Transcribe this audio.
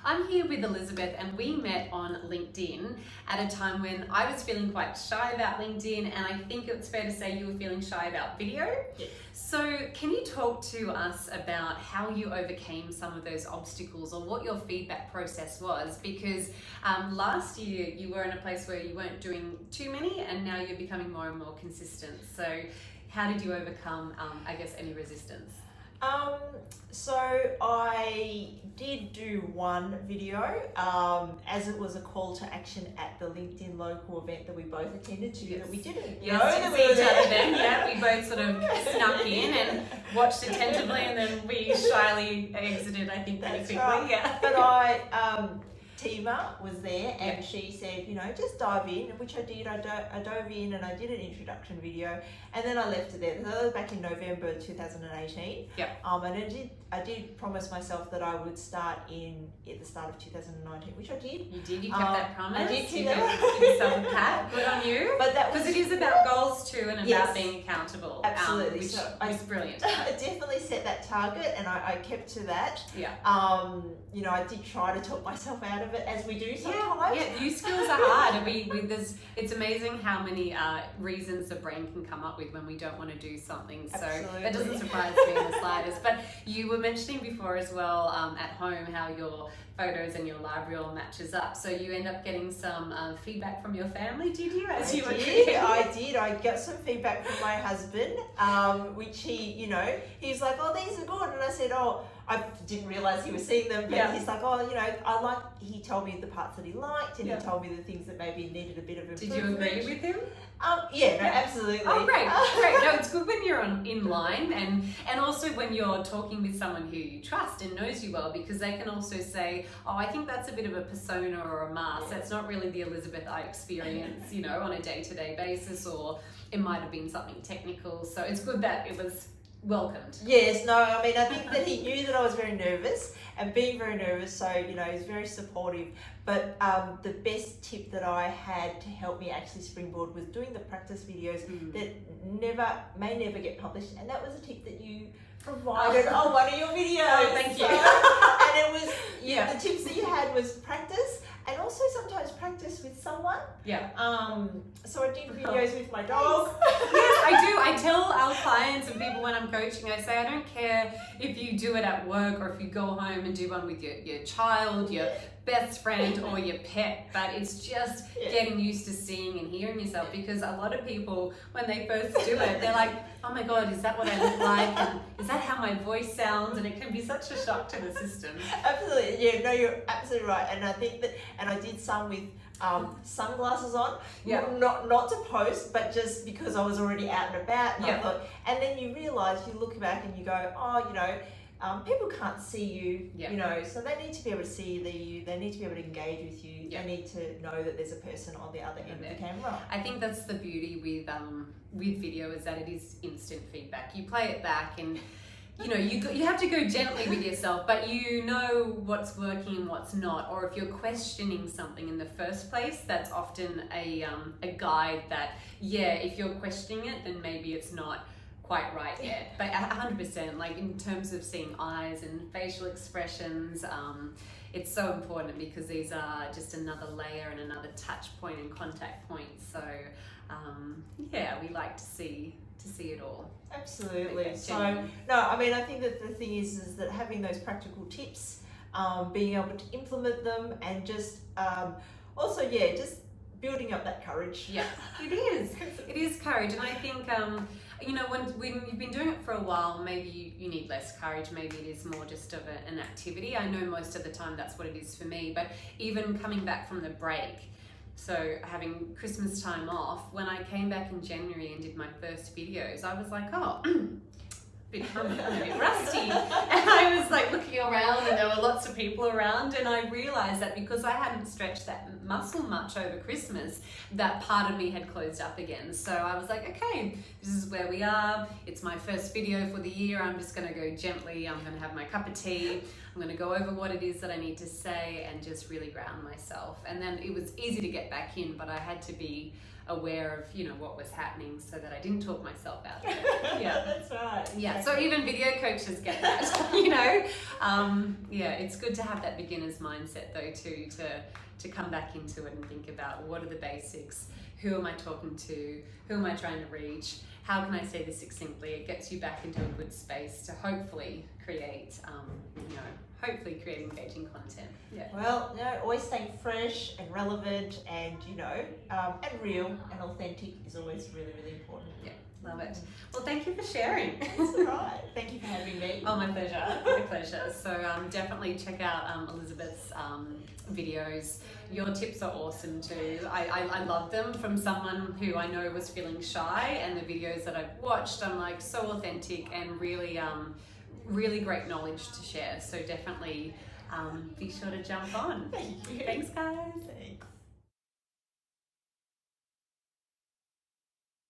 I'm here with Elizabeth, and we met on LinkedIn at a time when I was feeling quite shy about LinkedIn, and I think it's fair to say you were feeling shy about video. Yes. So can you talk to us about how you overcame some of those obstacles, or what your feedback process was? Because last year you were in a place where you weren't doing too many, and now you're becoming more and more consistent. So how did you overcome, I guess, any resistance? So I did do one video, as it was a call to action at the LinkedIn local event that we both attended to. Yes. That we didn't Yes, know that we were there. then. Yeah, we both sort of snuck in and watched attentively, and then we shyly exited, I think, pretty That's quickly. right. Yeah. But Tima was there, and Yeah. she said, just dive in, which I did. I dove in and I did an introduction video, and then I left it there. So that was back in November 2018. Yeah. And I did promise myself that I would start at the start of 2019, which I did. You did. You kept that promise. I did keep You that. Give yourself a pat. Good on you. But that was Because it is about goals too, and about Yes. being accountable. Absolutely. Which So is brilliant. I definitely set that target, and I kept to that. Yeah. I did try to talk myself out of it, as we do sometimes. Yeah, new skills are hard. It's amazing how many reasons the brain can come up with when we don't want to do something. So Absolutely. that doesn't surprise me in the slightest. But you were mentioning before as well at home how your photos and your library all matches up. So you end up getting some feedback from your family, did you? I did. I got some feedback from my husband, which he's like, "Oh, these are good," and I said, "Oh." I didn't realise he was seeing them, but he's like, he told me the parts that he liked, and he told me the things that maybe needed a bit of improvement. Did you agree with him? Absolutely. Oh, great. No, it's good when you're in line, and also when you're talking with someone who you trust and knows you well, because they can also say, oh, I think that's a bit of a persona or a mask. That's not really the Elizabeth I experience, on a day-to-day basis, or it might have been something technical. So it's good that it was welcomed. Yes, no, I think that he knew that I was very nervous, and being very nervous, so he's very supportive. But the best tip that I had to help me actually springboard was doing the practice videos that may never get published, and that was a tip that you provided on one of your videos. Oh, thank you. And it was the tips that you had was practice, and also sometimes practice with someone. Yeah. So I did videos with my dog. Yes, I do. I tell our clients and people when I'm coaching, I say, I don't care if you do it at work or if you go home and do one with your child, your best friend, or your pet, but it's just getting used to seeing and hearing yourself, because a lot of people, when they first do it, they're like, oh my God, is that what I look like? And is that how my voice sounds? And it can be such a shock to the system. Absolutely. Yeah, no, you're absolutely right. And I think that, and I did some with sunglasses on, not to post, but just because I was already out and about. And I thought, and then you realise, you look back and you go, people can't see you, so they need to be able to see you, they need to be able to engage with you, they need to know that there's a person on the other end of the camera. I think that's the beauty with video, is that it is instant feedback. You play it back, and you have to go gently with yourself, but you know what's working and what's not. Or if you're questioning something in the first place, that's often a guide that, if you're questioning it, then maybe it's not quite right yet. But 100%, like in terms of seeing eyes and facial expressions, it's so important, because these are just another layer and another touch point and contact point. So we like to see it all. Absolutely. So I think that the thing is that having those practical tips, being able to implement them, and just just building up that courage. Yeah, it is courage. And I think when you've been doing it for a while, maybe you need less courage. Maybe it is more just of an activity. I know most of the time that's what it is for me. But even coming back from the break, so having Christmas time off, when I came back in January and did my first videos, I was like, oh, I'm a bit rusty. And I was like looking around, and there were lots of people around, and I realized that because I hadn't stretched that muscle much over Christmas, that part of me had closed up again. So I was like, okay, this is where we are. It's my first video for the year. I'm just going to go gently. I'm going to have my cup of tea. I'm going to go over what it is that I need to say and just really ground myself. And then it was easy to get back in, but I had to be aware of what was happening so that I didn't talk myself out of it. Yeah, that's right. Yeah, so even video coaches get that. Yeah, it's good to have that beginner's mindset though too, to come back into it and think about what are the basics, who am I talking to, who am I trying to reach, how can I say this succinctly. It gets you back into a good space to hopefully create, hopefully create engaging content. Yeah. Well, always staying fresh and relevant, and and real and authentic is always really, really important. Yeah, love it. Well, thank you for sharing. That's all right. Thank you for having me. Oh, my pleasure. My pleasure. So definitely check out Elizabeth's videos. Your tips are awesome too. I love them from someone who I know was feeling shy, and the videos that I've watched, I'm like so authentic and really, really great knowledge to share. So definitely be sure to jump on. Thank you. Thanks, guys. Thanks.